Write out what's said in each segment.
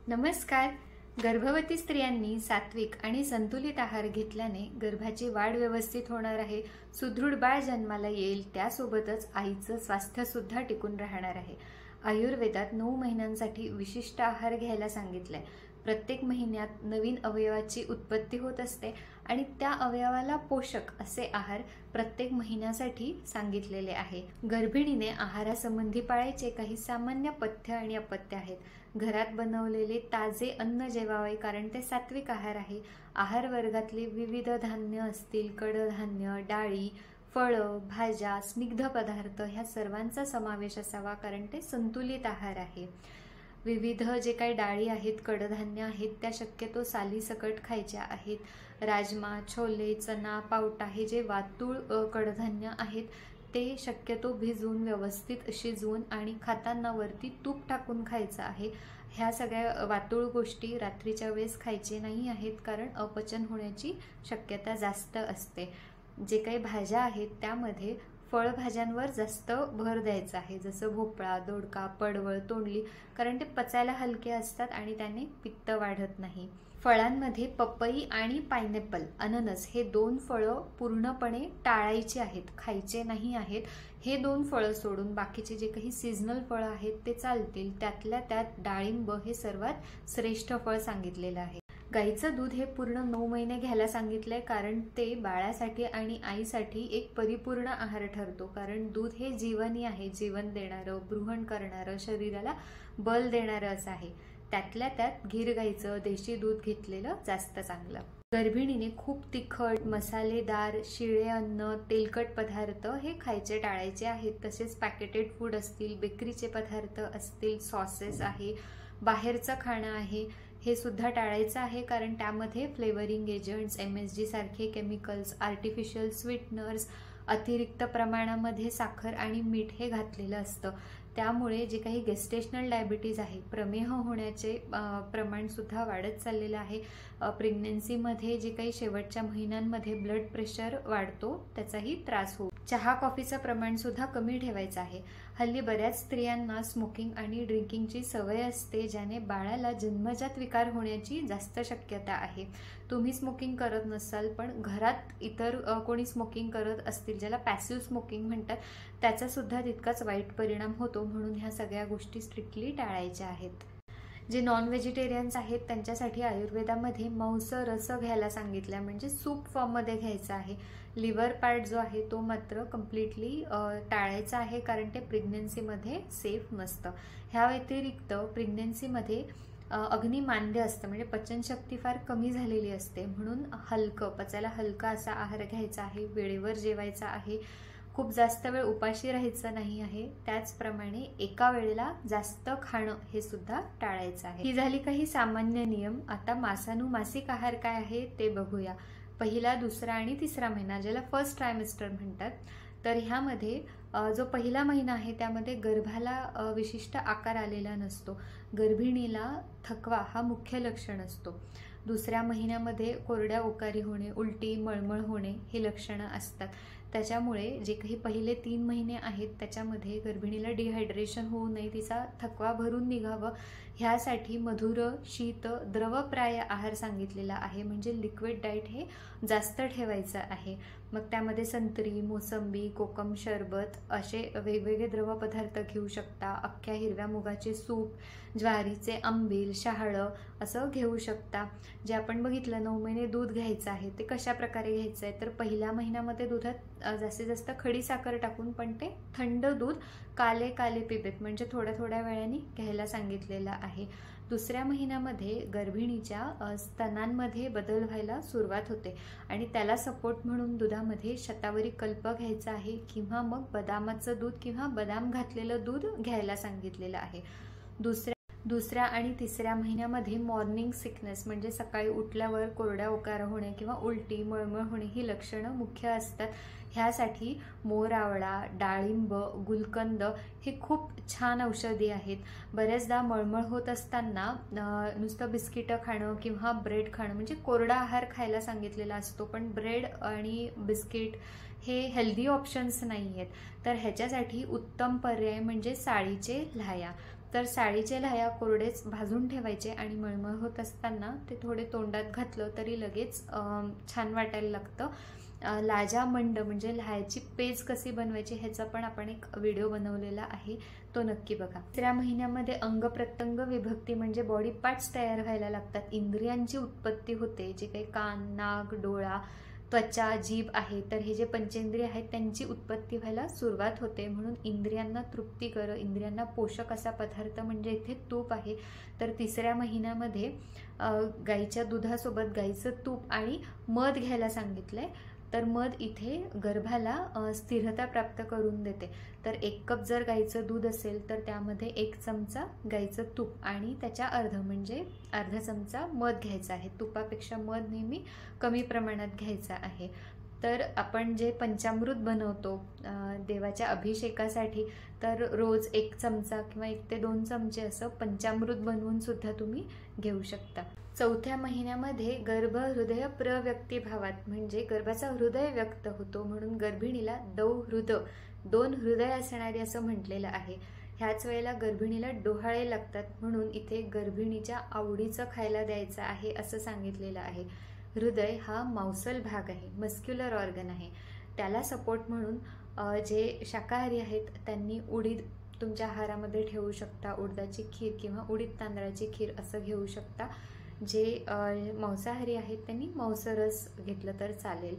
नमस्कार. गर्भवती स्त्रियांनी सात्विक आणि संतुलित आहार घेतल्याने गर्भाची वाढ व्यवस्थित होणार आहे, सुदृढ बाळ जन्माला येईल, त्यासोबतच आईचं स्वास्थ्य सुद्धा टिकून राहणार आहे. आयुर्वेदात 9 महिन्यांसाठी विशिष्ट आहार घ्यायला सांगितलंय. प्रत्येक महिन्यात नवीन अवयवाची उत्पत्ती होत असते आणि त्या अवयवाला पोषक असे आहार प्रत्येक महिन्यासाठी सांगितलेले आहे. गर्भिणीने आहारासंबंधी पाळायचे काही सामान्य पथ्य आणि अपथ्य आहेत. घरात बनवलेले ताजे अन्न जेवावे, कारण ते सात्विक आहार आहे. आहार वर्गातले विविध धान्य असतील, कडधान्य, डाळी, फळं, भाज्या, स्निग्ध पदार्थ ह्या सर्वांचा समावेश असावा, कारण ते संतुलित आहार आहे. विविध जे काही डाळी आहेत, कडधान्य आहेत, त्या शक्यतो सालीसकट खायच्या आहेत. राजमा, छोले, चना, पावटा हे जे वातुळ कडधान्य आहेत ते शक्यतो भिजवून व्यवस्थित शिजवून आणि खाताना वरती तूप टाकून खायचं आहे. ह्या सगळ्या वातुळ गोष्टी रात्रीच्या वेळेस खायचे नाही आहेत, कारण अपचन होण्याची शक्यता जास्त असते. जे काही भाज्या आहेत त्यामध्ये फळभाज्यांवर जास्त भर द्यायचा आहे, जसं भोपळा, दोडका, पडवळ, तोंडली, कारण ते पचायला हलके असतात आणि त्याने पित्त वाढत नाही. फळांमध्ये पपई आणि पायनॅपल, अननस हे 2 फळं पूर्णपणे टाळायची आहेत, खायचे नाही आहेत. हे 2 फळं सोडून बाकीचे जे काही सीझनल फळं आहेत ते चालतील. त्यातल्या त्यात डाळिंब हे सर्वात श्रेष्ठ फळ सांगितलेलं आहे. गाईचं दूध हे पूर्ण 9 महिने घ्यायला सांगितलंय, कारण ते बाळासाठी आणि आईसाठी एक परिपूर्ण आहार ठरतो. कारण दूध हे जीवनी आहे, जीवन देणारं, बृहण करणारं, शरीराला बल देणारं असं आहे. त्यातल्या त्यात गीर गाईचं देशी दूध घेतलेलं जास्त चांगलं. गर्भिणीने खूप तिखट, मसालेदार, शिळे अन्न, तेलकट पदार्थ हे खायचे टाळायचे आहेत. तसेच पॅकेटेड फूड असतील, बेकरीचे पदार्थ असतील, सॉसेस आहे, बाहेरचं खाणं आहे, हे सुद्धा टाळायचं आहे, कारण त्यामध्ये फ्लेवरिंग एजंट्स, MSG सारखे केमिकल्स, आर्टिफिशियल स्वीटनर्स, अतिरिक्त प्रमाणामध्ये साखर आणि मीठ हे घातलेलं असतं. त्यामुळे जे काही गेस्टेशनल डायबिटीज आहे, प्रमेह होण्याचे प्रमाण सुद्धा वाढत चाललेलं आहे. प्रेग्नन्सीमध्ये जे काही शेवटच्या महिन्यांमध्ये ब्लड प्रेशर वाढतो त्याचाही त्रास होतो. चहा कॉफीचं प्रमाण सुद्धा कमी ठेवायचं आहे. हल्ली बऱ्याच स्त्रियांना स्मोकिंग आणि ड्रिंकिंगची सवय असते, ज्याने बाळाला जन्मजात विकार होण्याची जास्त शक्यता आहे. तुम्ही स्मोकिंग करत नसाल, पण घरात इतर कोणी स्मोकिंग करत असतील, ज्याला पॅसिव्ह स्मोकिंग म्हणतात, त्याचा सुद्धा तितकाच वाईट परिणाम होतो. म्हणून ह्या सगळ्या गोष्टी स्ट्रिक्टली टाळायच्या आहेत. जे नॉन व्हेजिटेरियन्स आहेत त्यांच्यासाठी आयुर्वेदामध्ये मांस रस घ्यायला सांगितलं, म्हणजे सूप फॉर्ममध्ये घ्यायचा आहे. लिव्हर पार्ट जो आहे तो मात्र कम्प्लिटली टाळायचा आहे, कारण ते प्रेग्नन्सीमध्ये सेफ नसतं. ह्या व्यतिरिक्त प्रेग्नन्सीमध्ये अग्निमांद्य असतं, म्हणजे पचनशक्ती फार कमी झालेली असते. म्हणून हलकं, पचायला हलका असा आहार घ्यायचा आहे, वेळेवर जेवायचा आहे, खूप जास्त वेळ उपाशी राहायचं नाही आहे. त्याचप्रमाणे एका वेळेला जास्त खाणं हे सुद्धा टाळायचं आहे. ही झाली काही सामान्य नियम. आता मासानुमासिक आहार काय आहे ते बघूया. पहिला, दुसरा आणि तिसरा महिना, ज्याला फर्स्ट ट्रायमेस्टर म्हणतात, तर ह्यामध्ये जो पहिला महिना आहे त्यामध्ये गर्भाला विशिष्ट आकार आलेला नसतो. गर्भिणीला थकवा हा मुख्य लक्षण असतो. दुसऱ्या महिन्यामध्ये कोरड्या ओकारी होणे, उलटी, मळमळ होणे हे लक्षणं असतात. त्याच्यामुळे जे काही पहिले 3 महिने आहेत त्याच्यामध्ये गर्भिणीला डिहायड्रेशन होऊ नये, तिचा थकवा भरून निघावं, ह्यासाठी मधुर, शीत, द्रवप्राय आहार सांगितलेला आहे. म्हणजे लिक्विड डाएट हे जास्त ठेवायचं आहे. मग त्यामध्ये संत्री, मोसंबी, कोकम सरबत असे वेगवेगळे द्रवपदार्थ घेऊ शकता. अख्ख्या हिरव्या मुगाचे सूप, ज्वारीचे आंबील, शहाळं असं घेऊ शकता. जे आपण बघितलं 9 महिने दूध घ्यायचं आहे ते कशा प्रकारे घ्यायचं आहे, तर पहिल्या महिन्यामध्ये दुधात जास्तीत जास्त खडी साखर टाकून, पण ते थंड दूध काले काले पिबेत, म्हणजे थोड्या थोड्या वेळाने घ्यायला सांगितलेलं आहे. दुसऱ्या महिन्यामध्ये गर्भिणीच्या स्तनांमध्ये बदल व्हायला सुरुवात होते आणि त्याला सपोर्ट म्हणून दुधामध्ये शतावरी कल्प घ्यायचा आहे, किंवा मग बदामाचं दूध किंवा बदाम घातलेलं दूध घ्यायला सांगितलेलं आहे. दुसऱ्या आणि तिसऱ्या महिन्यामध्ये मॉर्निंग सिकनेस, म्हणजे सकाळी उठल्यावर कोरड्या ओकार होणे किंवा उलटी, मळमळ होणे ही लक्षणं मुख्य असतात. ह्यासाठी मोर आवळा, डाळिंब, गुलकंद हे खूप छान औषधी आहेत. बऱ्याचदा मळमळ होत असताना नुसतं बिस्किटं खाणं किंवा ब्रेड खाणं, म्हणजे कोरडा आहार खायला सांगितलेला असतो, पण ब्रेड आणि बिस्किट हे हेल्दी ऑप्शन्स नाही आहेत. तर ह्याच्यासाठी उत्तम पर्याय म्हणजे साळीचे ल्हाया. तर साळीचे लाह्या कोरडेच भाजून ठेवायचे आणि मळमळ होत असताना ते थोडे तोंडात घातलं तरी लगेच छान वाटायला लागतं. लाजा मंड म्हणजे लाह्याची पेज कशी बनवायची ह्याचा पण आपण एक व्हिडिओ बनवलेला आहे, तो नक्की बघा. 3 महिन्यामध्ये अंग प्रत्यंग विभक्ती म्हणजे बॉडी पार्ट्स तयार व्हायला लागतात, इंद्रियांची उत्पत्ती होते, जे काही कान, नाक, डोळा, त्वचा, जीभ आहे, तर हे जे पंचेंद्रिय आहेत त्यांची उत्पत्ती व्हायला सुरुवात होते. म्हणून इंद्रियांना तृप्तीकर, इंद्रियांना पोषक असा पदार्थ म्हणजे इथे तूप आहे. तर 3ऱ्या महिन्यामध्ये गाईच्या दुधासोबत गाईचं तूप आणि मध घ्यायला सांगितलंय. तर मध इथे गर्भाला स्थिरता प्राप्त करून देते. तर 1 कप जर गाईचं दूध असेल तर त्यामध्ये 1 चमचा गाईचं तूप आणि त्याच्या म्हणजे अर्धा चमचा मध घ्यायचा आहे. तुपापेक्षा मध नेहमी कमी प्रमाणात घ्यायचा आहे. तर आपण जे पंचामृत बनवतो देवाच्या अभिषेकासाठी, तर रोज 1 चमचा किंवा 1 ते 2 चमचे असं पंचामृत बनवून सुद्धा तुम्ही घेऊ शकता. 4थ्या महिन्यामध्ये गर्भ हृदय प्रव्यक्तिभावात म्हणजे गर्भाचा हृदय व्यक्त होतो, म्हणून गर्भिणीला दौहृद, 2 हृदय असणारे असं म्हटलेलं आहे. ह्याच वेळेला गर्भिणीला डोहाळे लागतात, म्हणून इथे गर्भिणीच्या आवडीचं खायला द्यायचं आहे असं सांगितलेलं आहे. हृदय हा मांसल भाग आहे, मस्क्युलर ऑर्गन आहे. त्याला सपोर्ट म्हणून जे शाकाहारी आहेत त्यांनी उडीद तुमच्या आहारामध्ये ठेवू शकता, उडदाची खीर किंवा उडीद तांदळाची खीर असं घेऊ शकता. जे मांसाहारी आहेत त्यांनी मांसरस घेतलं तर चालेल.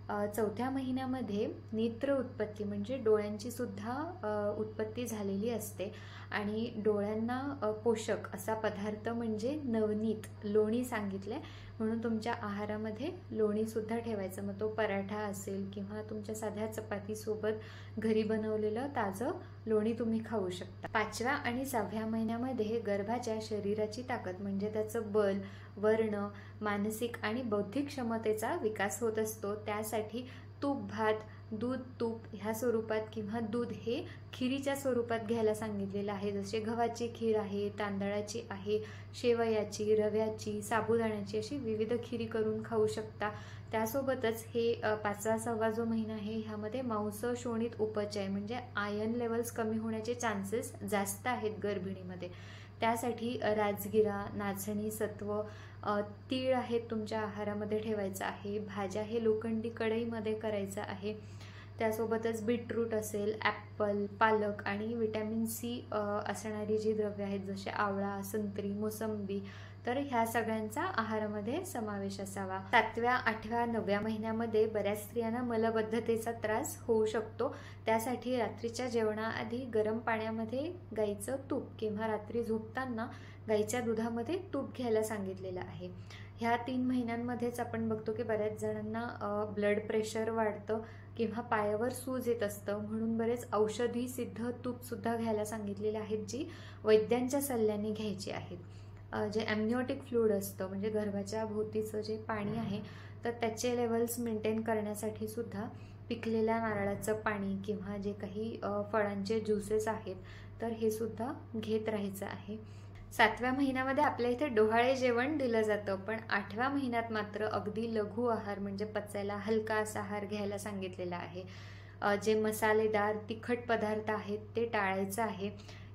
4थ्या महिन्यामध्ये नेत्र उत्पत्ती म्हणजे डोळ्यांची सुद्धा उत्पत्ती झालेली असते आणि डोळ्यांना पोषक असा पदार्थ म्हणजे नवनीत, लोणी सांगितले. म्हणून तुमच्या आहारामध्ये लोणी सुद्धा ठेवायचं. मग तो पराठा असेल किंवा तुमच्या साध्या चपातीसोबत घरी बनवलेलं ताजं लोणी तुम्ही खाऊ शकता. 5व्या आणि 6व्या महिन्यामध्ये गर्भाच्या शरीराची ताकद म्हणजे त्याचं बल, वर्ण, मानसिक आणि बौद्धिक क्षमतेचा विकास होत असतो. त्यासाठी तूप भात, दूध तूप ह्या स्वरूपात किंवा दूध हे खिरीच्या स्वरूपात घ्यायला सांगितलेलं आहे. जसे गव्हाची खीर आहे, तांदळाची आहे, शेवयाची, रव्याची, साबुदाण्याची अशी विविध खिरी करून खाऊ शकता. त्यासोबतच हे 5वा 6वा जो महिना आहे ह्यामध्ये मांस शोणित उपचय म्हणजे आयर्न लेवल्स कमी होण्याचे चान्सेस जास्त आहेत गर्भिणीमध्ये. त्यासाठी राजगिरा, नाचणी सत्व, तीळ आहेत तुमच्या आहारामध्ये ठेवायचं आहे. भाज्या हे लोखंडी कढईमध्ये करायचं आहे. त्यासोबतच बीटरूट असेल, ॲपल, पालक आणि व्हिटॅमिन सी असणारी जी द्रव्ये आहेत जसे आवळा, संत्री, मोसंबी, तर ह्या सगळ्यांचा आहारामध्ये समावेश असावा. 7व्या, 8व्या, 9व्या महिन्यामध्ये बऱ्याच स्त्रियांना मलबद्धतेचा त्रास होऊ शकतो. त्यासाठी रात्रीच्या जेवणाआधी गरम पाण्यामध्ये गाईचं तूप किंवा रात्री झोपताना गाईच्या दुधामध्ये तूप घ्यायला सांगितलेलं आहे. ह्या 3 महिन्यांमध्येच आपण बघतो की बऱ्याच जणांना ब्लड प्रेशर वाढतं किंवा पायावर सूज येत असतं, म्हणून बरेच औषधी सिद्ध तूप सुद्धा घ्यायला सांगितलेले आहेत, जी वैद्यांच्या सल्ल्याने घ्यायची आहेत. जे ॲम्निओटिक फ्लूइड असतं म्हणजे गर्भाच्या भोवतीचं जे पाणी आहे तर त्याचे लेवल्स मेंटेन करण्यासाठी सुद्धा पिकलेल्या नारळाचं पाणी किंवा जे काही फळांचे ज्युसेस आहेत तर हे सुद्धा घेत राहायचं आहे. 7व्या महिन्यामध्ये आपल्या इथे डोहाळे जेवण दिलं जातं, पण 8व्या महिन्यात मात्र अगदी लघु आहार म्हणजे पचायला हलका असा आहार घ्यायला सांगितलेला आहे. जे मसालेदार तिखट पदार्थ आहेत ते टाळायचं आहे.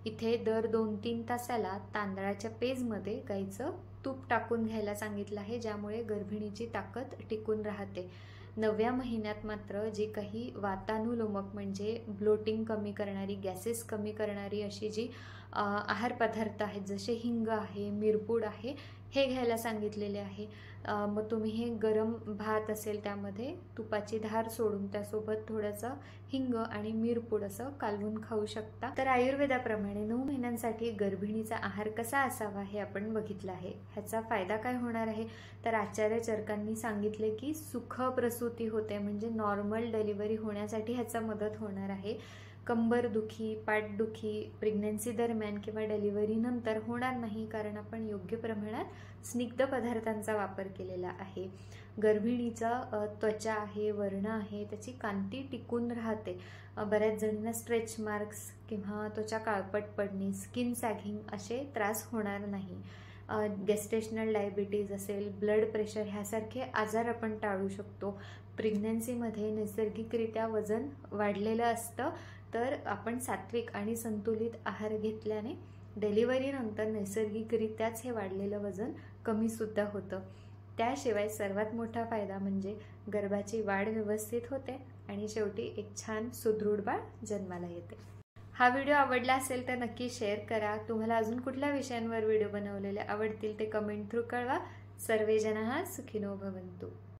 इथे दर 2-3 तासाला तांदळाच्या पेजमध्ये गाईचं तूप टाकून घ्यायला सांगितलं आहे, ज्यामुळे गर्भिणीची ताकद टिकून राहते. 9व्या महिन्यात मात्र जे काही वातानुलोमक म्हणजे ब्लोटिंग कमी करणारी, गॅसेस कमी करणारी अशी जी आहार पदार्थ आहेत जसे हिंग आहे, मिरपूड आहे, हे घ्यायला सांगितलेले आहे. मग तुम्ही हे गरम भात असेल त्यामध्ये तुपाची धार सोडून त्यासोबत थोडंसं हिंग आणि मिरपूड असं कालवून खाऊ शकता. तर आयुर्वेदाप्रमाणे 9 महिन्यांसाठी गर्भिणीचा आहार कसा असावा हे आपण बघितलं आहे. ह्याचा फायदा काय होणार आहे तर आचार्य चरकांनी सांगितले की सुख प्रसूती होते म्हणजे नॉर्मल डिलिव्हरी होण्यासाठी ह्याचा मदत होणार आहे. कंबरदुखी, पाठदुखी प्रेग्नन्सी दरम्यान किंवा डिलिव्हरी नंतर होणार नाही, कारण आपण योग्य प्रमाणात स्निग्ध पदार्थांचा वापर केलेला आहे. गर्भिणीचा त्वचा आहे, वर्ण आहे, त्याची कांती टिकून राहते. बऱ्याच जणींना स्ट्रेच मार्क्स किंवा त्वचा काळपट पडणे, स्किन सॅगिंग असे त्रास होणार नाही. गेस्टेशनल डायबिटीज असेल, ब्लड प्रेशर ह्यासारखे आजार आपण टाळू शकतो. प्रेग्नन्सीमध्ये नैसर्गिकरित्या वजन वाढलेलं असतं, तर आपण सात्विक आणि संतुलित आहार घेतल्याने डिलिव्हरीनंतर नैसर्गिकरित्याच हे वाढलेलं वजन कमीसुद्धा होतं. त्याशिवाय सर्वात मोठा फायदा म्हणजे गर्भाची वाढ व्यवस्थित होते आणि शेवटी एक छान सुदृढ बाळ जन्माला येते. हा व्हिडिओ आवडला असेल तर नक्की शेअर करा. तुम्हाला अजून कुठल्या विषयांवर व्हिडिओ बनवलेले आवडतील ते कमेंट थ्रू कळवा. सर्वे जनाः सुखिनो भवन्तु.